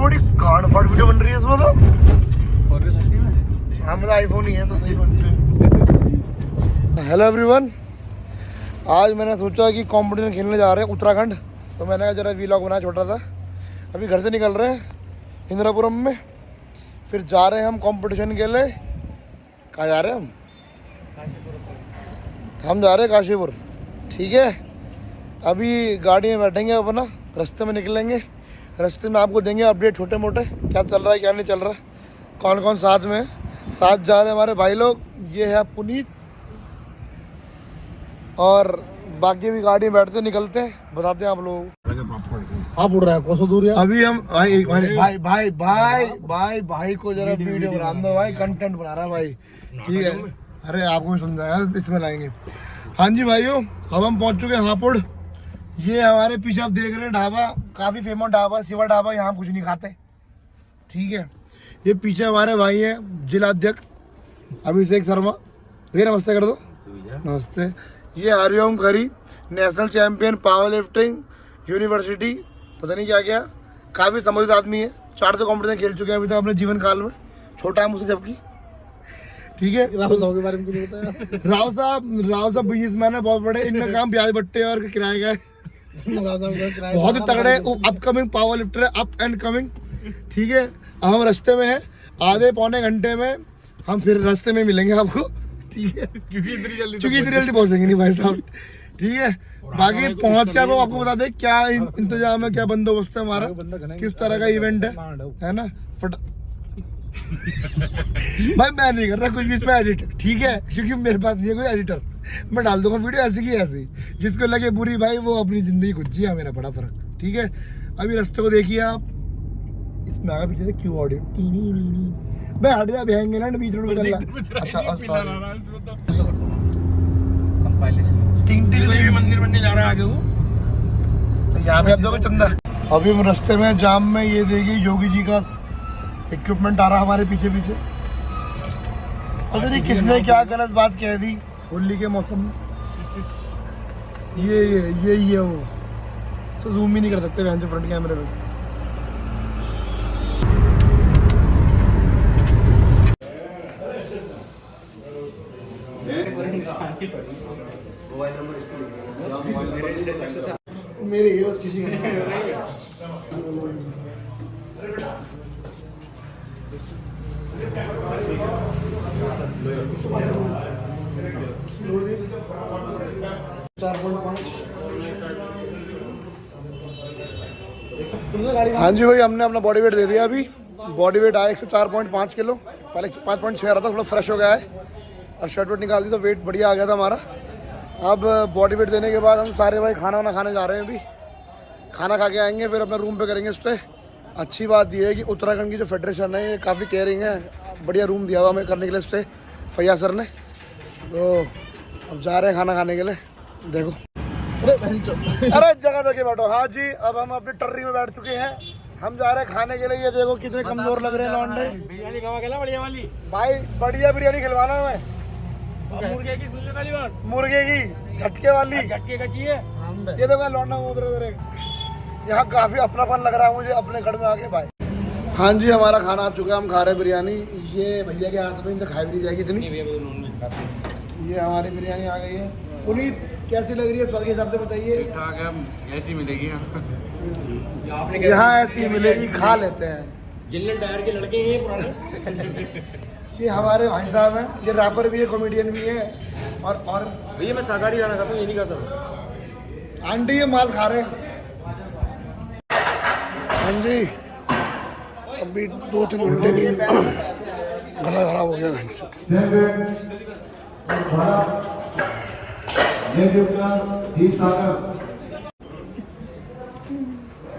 बड़ी गांड फाड़ वीडियो बन रही है इसमें तो। हाँ मेरा आईफोन ही है तो सही बन रही है। हेलो एवरीवन, आज मैंने सोचा कि कंपटीशन खेलने जा रहे हैं उत्तराखंड, तो मैंने जरा वीलॉग बनाया छोटा सा। अभी घर से निकल रहे हैं इंद्रापुरम में, फिर जा रहे हैं हम कंपटीशन के लिए। कहाँ जा रहे हैं हम जा रहे हैं काशीपुर। ठीक है, अभी गाड़ी में बैठेंगे, अपना रास्ते में निकलेंगे। रास्ते में आपको देंगे अपडेट छोटे मोटे, क्या चल रहा है क्या नहीं चल रहा, कौन कौन साथ में है। साथ जा रहे हैं हमारे भाई लोग, ये है पुनीत, और बाकी भी गाड़ी में बैठते निकलते हैं, बताते हैं आप लोग। आप उड़ रहा है कोसो दूर है। अभी हम भाई भाई भाई भाई भाई भाई को जरा वीडियो बना दो भाई, कंटेंट बना रहा है भाई। ठीक है, अरे आपको भी समझाया, इसमें लाएंगे। हाँ जी भाइयों, अब हम पहुंच चुके हैं हापुड़। ये हमारे पीछे आप देख रहे हैं ढाबा, काफ़ी फेमस ढाबा, शिवा ढाबा। यहाँ कुछ नहीं खाते, ठीक है। ये पीछे हमारे भाई हैं जिला अध्यक्ष अभिषेक शर्मा, भैया नमस्ते कर दो। नमस्ते। ये हरिओम खरी, national champion power lifting university, पता नहीं क्या क्या, काफ़ी समझदार आदमी है। 400 कॉम्पिटिशन खेल चुके हैं अभी तक अपने जीवन काल में, छोटा है मुझसे जबकि। ठीक है, राव साहब के बारे में कुछ बताया। राव साहब बिजनेसमैन है बहुत बड़े, इनका काम ब्याज बट्टे और किराए का है। बहुत ही तगड़े अपकमिंग पावर लिफ्टर है, अप एंड कमिंग। ठीक है, अब हम रास्ते में हैं, आधे पौने घंटे में हम फिर रास्ते में मिलेंगे आपको। ठीक है, क्योंकि इतनी जल्दी पहुंचेंगे नहीं भाई साहब। ठीक है, बाकी पहुंच के आपको बता दें क्या इंतजाम है, क्या बंदोबस्त है हमारा, किस तरह का इवेंट है ना। भाई मैं नहीं कर रहा कुछ भी इसमें एडिट, ठीक है, क्योंकि मेरे पास नहीं है कोई एडिटर। मैं डाल दूंगा वीडियो ऐसी की ऐसी, जिसको लगे बुरी भाई वो अपनी जिंदगी खुद जिया, मेरा बड़ा फर्क। ठीक है, अभी रास्ते को देखिए आप, इसमें आगे पीछे से क्यों ऑडियो मैं हट जा भेंगे ना बीच रोड में चल रहा। अच्छा मंदिर बनने जा रहा है आगे वो, तो यहाँ पे आप देखो चंदा। अभी हम रास्ते में जाम में, ये देखिए योगी जी का इक्विपमेंट आ रहा हमारे पीछे पीछे। पता नहीं किसने क्या गलत बात कह दी होली के मौसम में। ये वो तो जूम ही नहीं कर सकते वहाँ से फ्रंट कैमरे में। मेरे ये बस किसी का हाँ जी भाई, हमने अपना बॉडी वेट दे दिया। अभी बॉडी वेट आया 104.5 किलो, पहले 105.6 रहा था, थोड़ा फ्रेश हो गया है और शर्ट वेट निकाल दी तो वेट बढ़िया आ गया था हमारा। अब बॉडी वेट देने के बाद हम सारे भाई खाना वाना खाने जा रहे हैं। अभी खाना खा के आएंगे, फिर अपना रूम पे करेंगे स्टे। अच्छी बात यह है कि उत्तराखंड की जो फेडरेशन है ये काफ़ी केयरिंग है, बढ़िया रूम दिया हुआ हमें करने के लिए स्टे फैया सर ने। तो अब जा रहे हैं खाना खाने के लिए। देखो अरे जगह देखे बैठो। हाँ जी, अब हम अपनी टर्री में बैठ चुके हैं, हम जा रहे हैं खाने के लिए। ये देखो कितने कमजोर लग रहे हैं लौंडे। बिरयानी खावा के बढ़िया वाली भाई, बढ़िया बिरयानी खिलवाना है मुर्गे की, सुनने वाली बात, मुर्गे की झटके वाली। झटके का चाहिए। ये देखो लौंडा उधर, यहाँ काफी अपनापन लग रहा है मुझे अपने घर में आके भाई। हाँ जी, हमारा खाना आ चुका है, हम खा रहे हैं बिरयानी। ये भैया के हाथ में इनसे खाई भी नहीं जाएगी इतनी। ये हमारी बिरयानी आ गई है। पुनीत कैसी लग रही है स्वाद के हिसाब से बताइए। ठीक ठाक है, ऐसी मिलेगी यहाँ ऐसी मिलेगी, खा लेते हैं। जिल्लन टायर के लड़के हैं पुराने। ये हमारे भाई साहब हैं, ये रैपर भी है, कॉमेडियन भी है। और भैया मैं शाकाहारी खाना खाता हूँ, ये नहीं खाता। आंटी ये मांस खा रहे हैं। हाँ जी, अभी 2-3 घंटे नहीं, गला खराब हो गया।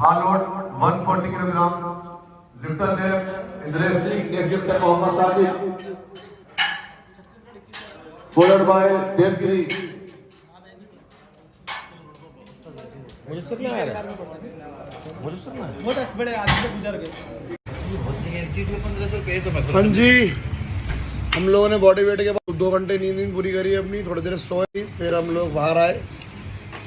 बालोड 140 kilogram, lifter name Indresh Singh, next lifter Mohammad Sajid, followed by Devgiri. बहुत बड़े आदमी से गुजर गए। हाँ जी, हम लोगों ने बॉडी वेट के बाद 2 घंटे नींद पूरी करी अपनी, थोड़ी देर सोए, फिर हम लोग बाहर आए।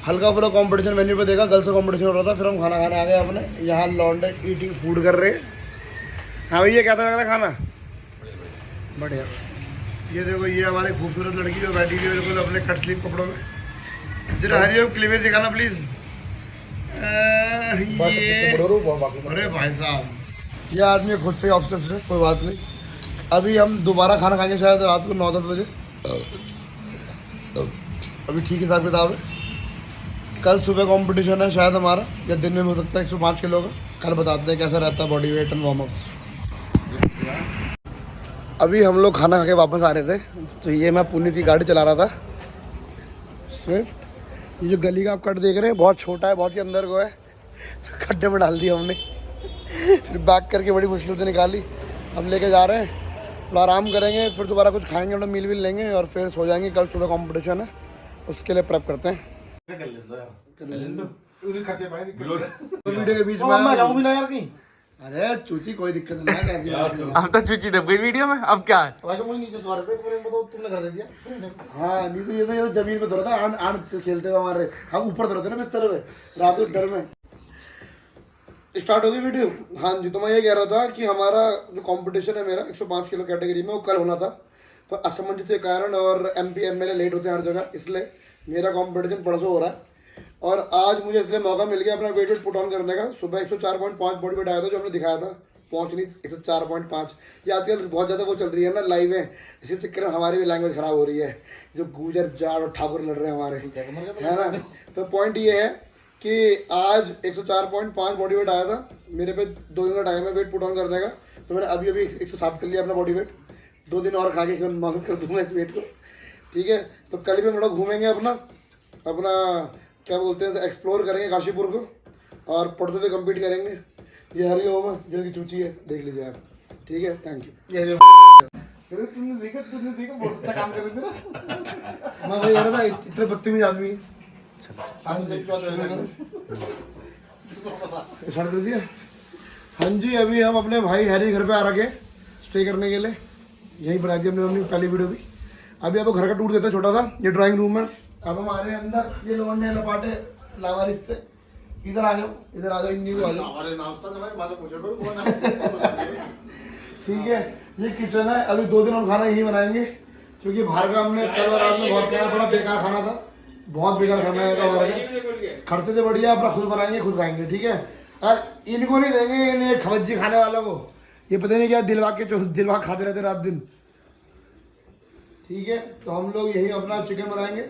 हल्का फुल्का कंपटीशन मेन्यू पे देखा, गर्ल्स का कंपटीशन हो रहा था, फिर हम खाना खाने आ गए अपने। यहाँ लॉन्डे ईटिंग फूड कर रहे हैं। हाँ भैया कैसा लग रहा है खाना? बढ़िया। ये देखो ये हमारी खूबसूरत लड़की जो बैठी हुई है बिल्कुल अपने कट स्लीव कपड़ों में। जरा हरिओम क्लीवेज दिखाना प्लीज। ये अरे भाई साहब ये आदमी खुद से ऑब्सेस्ड है, कोई बात नहीं। अभी हम दोबारा खाना खाएंगे शायद रात को 9-10 बजे। अभी ठीक हिसाब किताब है। कल सुबह कंपटीशन है शायद हमारा, या दिन में हो सकता है 105 किलो का। कल बताते हैं कैसा रहता है body weight and warm ups. अभी हम लोग खाना खा के वापस आ रहे थे, तो ये मैं पुनीत की गाड़ी चला रहा था स्विफ्ट। ये जो गली का आप कट देख रहे हैं बहुत छोटा है, बहुत ही अंदर को है, तो खड्डे में डाल दिया हमने। फिर बैक करके बड़ी मुश्किल से निकाली। अब लेके जा रहे हैं, थोड़ा आराम करेंगे, फिर दोबारा कुछ खाएंगे, अपना मील वील लेंगे और फिर सो जाएंगे। कल सुबह कंपटीशन है, उसके लिए प्रेप करते हैं। वीडियो के बीच में मैं जाऊँ भी ना यार कहीं। अरे चूची कोई दिक्कत नहीं है, कैसी बात नहीं। अब तो चूची दब गई वीडियो में, अब क्या है? वैसे मुझे नीचे सो रहे थे पूरे, तो तुमने कर दे दिया। हाँ नीचे ये तो जमीन पे सो रहा था, आन खेलते हुए हमारे। हम ऊपर सो रहे थे ना बिस्तर पे रात को डर में। स्टार्ट होगी वीडियो। हाँ जी, तो मैं ये कह रहा था कि हमारा जो कंपटीशन है मेरा 105 किलो कैटेगरी में, वो कल होना था, तो असमंजस के कारण और MP MLA लेट होते हैं हर जगह, इसलिए मेरा कंपटीशन परसों हो रहा है। और आज मुझे इसलिए मौका मिल गया अपना वेट पुट ऑन करने का। सुबह 104.5 बॉडी वेट आया था जो हमने दिखाया था, पहुंच नहीं 104.5। ये आजकल बहुत ज़्यादा वो चल रही है ना लाइव में, इसी चक्कर में हमारी भी लैंग्वेज ख़राब हो रही है। जो गुजर जाट और ठाकुर लड़ रहे हैं हमारे, है ना। तो पॉइंट ये है कि आज 104.5 बॉडी वेट आया था मेरे पे। 2 दिन का टाइम है वेट पुट ऑन करने का, तो मैंने अभी 107 कर लिया अपना बॉडी वेट। 2 दिन और खा के मसाज कर दूंगा इस वेट को, ठीक है। तो कल भी हम लोग घूमेंगे अपना क्या बोलते हैं, एक्सप्लोर करेंगे काशीपुर को, और परसों से कम्पीट करेंगे। ये हरिओम है जो कि चूची है, देख लीजिए आप, ठीक है। Thank you. तुमने देखा बहुत अच्छा काम कर रहे थे ना। मैं वही कह रहा था, इतने बदतमीज आदमी दिया। हाँ जी, अभी हम अपने भाई हैरी घर पे आ रखे स्टे करने के लिए। यही बनाई थी हमने अपनी पहली वीडियो भी। अभी आपको घर का टूर देते छोटा सा। ये ड्राइंग रूम है। अब हम आ रहे हैं अंदर। ये लोगों लपाटे लावारिस से इधर आ जाओ, इधर आ जाओ, इन आ जाओ, ठीक है। ये किचन है। अभी 2 दिन हम खाना यही बनाएंगे, क्योंकि बाहर का हमने कल और रात में बहुत खाया, बड़ा बेकार खाना था, बहुत बेकार खाना आया था बाहर का। खर्चे से बढ़िया अपना खुद बनाएंगे खुद खाएंगे, ठीक है। और इनको नहीं देंगे, इन्हें खवज्जी खाने वालों को। ये पता नहीं क्या दिलवा खाते रहते रात दिन, ठीक है। तो हम लोग यही अपना चिकन बनाएंगे,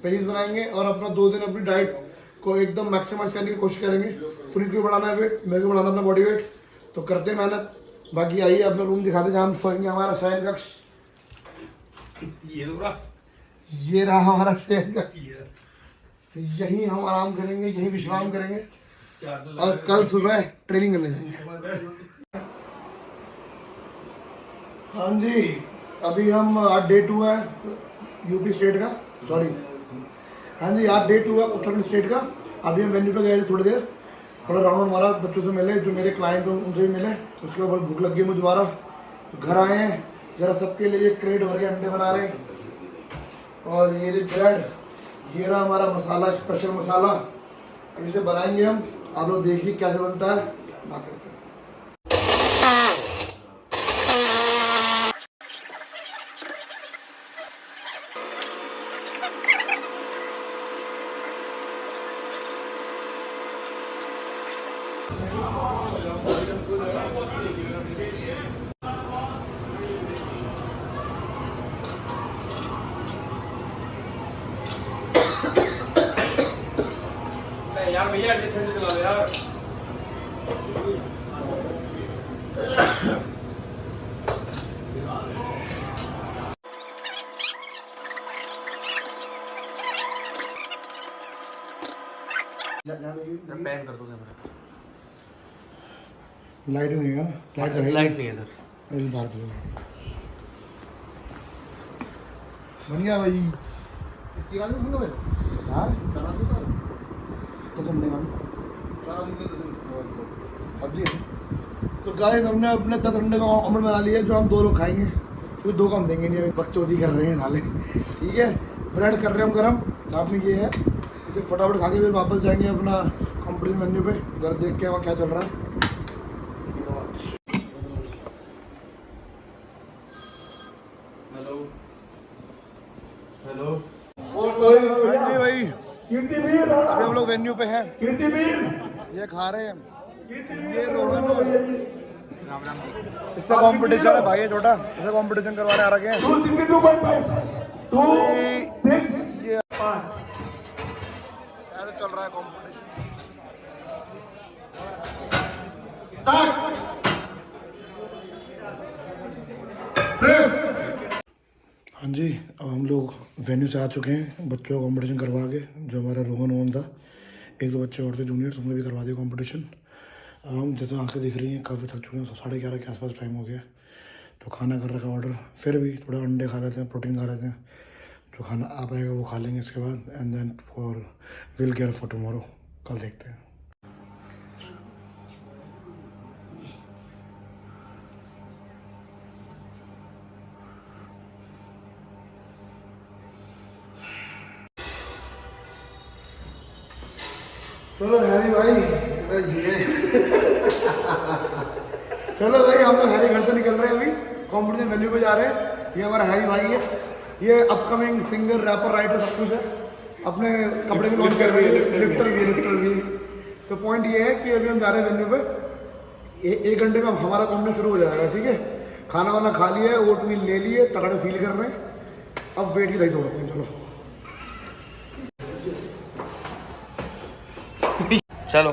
वेज बनाएंगे, और अपना 2 दिन अपनी डाइट को एकदम मैक्सिमाइज करने की कोशिश करेंगे। पूरी को बढ़ाना है वेट, मेरे को बढ़ाना अपना बॉडी वेट, तो करते हैं मेहनत। बाकी आइए अपना रूम दिखाते जहाँ हम सोएंगे, हमारा शयन कक्ष। ये रहा हमारा शयन कक्ष। यहीं हम आराम करेंगे, यहीं विश्राम करेंगे, और कल सुबह ट्रेनिंग करने जाएंगे। हाँ जी, अभी हम आज डे 2 है यूपी स्टेट का, सॉरी हाँ जी आज डे 2 है उत्तराखंड स्टेट का। अभी हम वेन्यू पे गए थे थोड़ी देर, थोड़ा राउंड मारा, बच्चों से मिले, जो मेरे क्लाइंट थे उनसे भी मिले। उसके बाद भूख लग गई मुझे दोबारा, तो घर आए हैं। ज़रा सबके लिए क्रेट भर के अंडे बना रहे हैं, और ये ब्रेड, ये रहा हमारा मसाला, स्पेशल मसाला। अब इसे बनाएंगे हम, आप लोग देखिए कैसे बनता है, बात करते हैं। यार भैया चला लो यार। पैन कर दो कैमरा। लाइट नहीं है ना, लाइट नहीं है इधर। बाहर बढ़िया भाई। हाँ सब्जी। तो गाइस हमने अपने 10 अंडे का ऑमलेट बना लिया, जो हम 2 लोग खाएंगे, क्योंकि 2 का हम देंगे नहीं, बकचोदी कर रहे हैं साले, ठीक है। ब्रेड कर रहे हैं हम गरम, साथ में ये है तो फटाफट खा के फिर वापस जाएंगे अपना कंपनी मेन्यू पे, जरा देख के वहाँ क्या चल रहा है। हेलो भाई, अभी हम लोग वेन्यू पे हैं, ये खा रहे हैं, ये रोहन इससे कंपटीशन है भाई, ये छोटा इससे कंपटीशन करवाने आ रखे हैं। ये ऐसे चल रहा है कंपटीशन। हाँ जी, अब हम लोग वेन्यू से आ चुके हैं, बच्चों का कंपटीशन करवा के, जो हमारा रोहन था, एक दो बच्चे और थे जूनियर, उन्होंने भी करवा दिया कंपटीशन। हम जैसे आंखें दिख रही हैं, काफ़ी थक चुके हैं, 11:30 के आसपास टाइम हो गया, तो खाना कर रखा ऑर्डर, फिर भी थोड़ा अंडे खा लेते हैं, प्रोटीन खा लेते हैं, जो खाना आ पाएगा वो खा लेंगे इसके बाद, and then for will care for tomorrow, कल देखते हैं। चलो हैरी भाई, चलो भाई हम लोग हैरी घर से निकल रहे हैं, अभी कॉम्पिटिशन वेन्यू पे जा रहे हैं। ये हमारा हैरी भाई है, ये अपकमिंग सिंगर, रैपर, राइटर सब कुछ है, अपने कपड़े भी लॉन्च कर रही है, लिफ्टर भी। तो पॉइंट ये है कि अभी हम जा रहे हैं वेन्यू पे, एक घंटे में हमारा कॉम्पिटिशन शुरू हो जाएगा, ठीक है। खाना वाना खा लिया है, ओट मील ले लिए, तगड़े फील कर रहे हैं, अब वेट की दही तोड़ते हैं। चलो चलो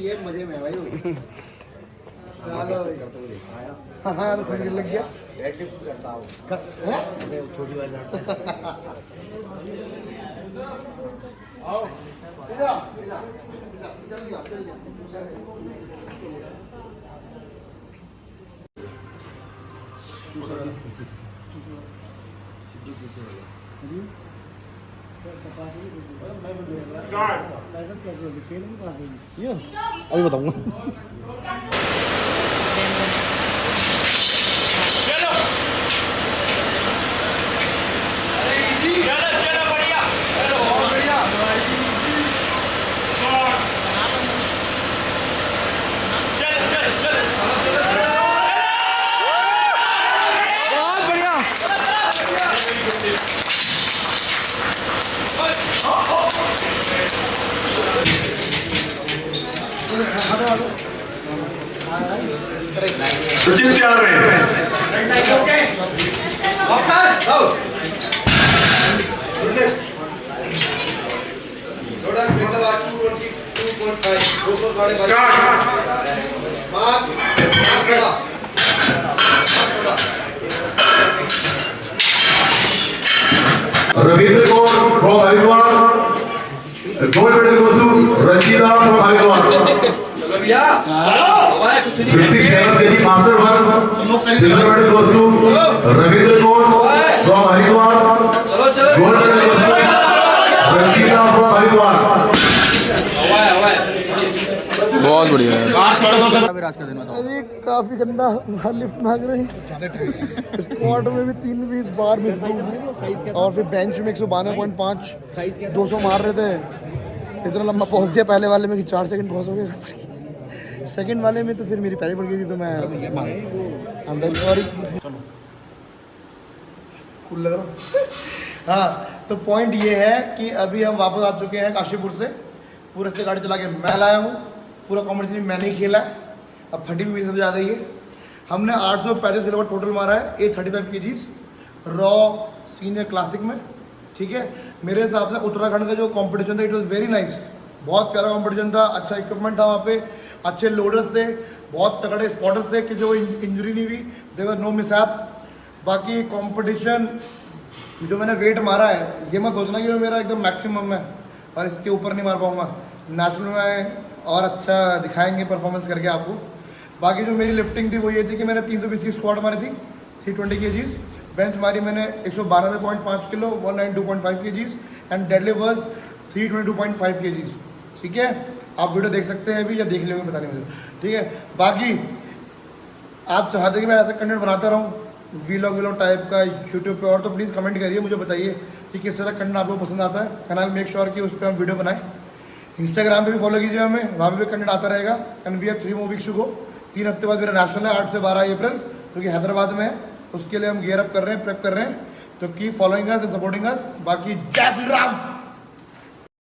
ये मजे में है भाई। चलो हाँ, तो खुश लग गया। छोटी वाली आओ, अभी बताऊंगा। सचिन तैयार रहे। Ravindra Kaur from Haridwar, gold medal goes to Ranjita from Haridwar. 57 kg master one, silver medal goes to Ravindra Kaur from Haridwar, gold medal goes to Ranjita from Haridwar। बहुत बढ़िया है। फिर आज का दिन बताओ। अरे काफी गंदा लिफ्ट मांग रहे हैं, स्क्वाट में भी 3 20 बार मिस गई, और फिर बेंच में 192.5 200 मार रहे थे। इतना लंबा पहुंच गया पहले वाले में कि 4 सेकंड पहुंच हो गया, सेकंड वाले में तो फिर मेरी पैरी पड़ गई थी, तो मैं अंदर और कूल लग रहा। हाँ, तो पॉइंट ये है कि अभी हम वापस आ चुके हैं काशीपुर से, पूरे से गाड़ी चला के मैं लाया हूँ, पूरा कॉम्पिटिशन मैंने ही खेला है, अब फटी भी मेरी सबसे ज़्यादा ही है। हमने 835 किलो का टोटल मारा है, 835 kgs रॉ सीनियर क्लासिक में, ठीक है। मेरे हिसाब से उत्तराखंड का जो कंपटीशन था, इट वाज वेरी नाइस, बहुत प्यारा कंपटीशन था, अच्छा इक्विपमेंट था वहाँ पे, अच्छे लोडर्स थे, बहुत तगड़े स्पॉटर्स थे कि जो इंजरी नहीं हुई, देयर नो मिसहैप। बाकी कंपटीशन जो मैंने वेट मारा है, ये मत सोचना कि वो मेरा एकदम मैक्सिमम है और इसके ऊपर नहीं मार पाऊँगा, नेशनल में और अच्छा दिखाएंगे परफॉर्मेंस करके आपको। बाकी जो मेरी लिफ्टिंग थी वो ये थी कि मैंने 320 की स्क्वाट मारी थी, 320 kgs, बेंच मारी मैंने 192.5 kilo 192.5 kgs and deadlift was 322.5 kgs। ठीक है, आप वीडियो देख सकते हैं अभी या देख लेंगे पता नहीं मुझे। ठीक है, बाकी आप चाहते कि मैं ऐसा कंटेंट बनाता रहूँ वीलॉग टाइप का यूट्यूब पे, और तो प्लीज़ कमेंट करिए, मुझे बताइए कि किस तरह कंटेंट आप लोग पसंद आता है। कैनाल मेक श्योर कि उस पर हम वीडियो बनाएं। इंस्टाग्राम पे भी फॉलो कीजिए हमें, वहाँ पे भी कंटेंट आता रहेगा। And we have 3 more weeks to go। 3 हफ्ते बाद मेरा नेशनल है 8 से 12 अप्रैल, क्योंकि हैदराबाद में है। उसके लिए हम गियर अप कर रहे हैं, प्रेप कर रहे हैं। तो keep following us and supporting us. बाकी जय श्री राम।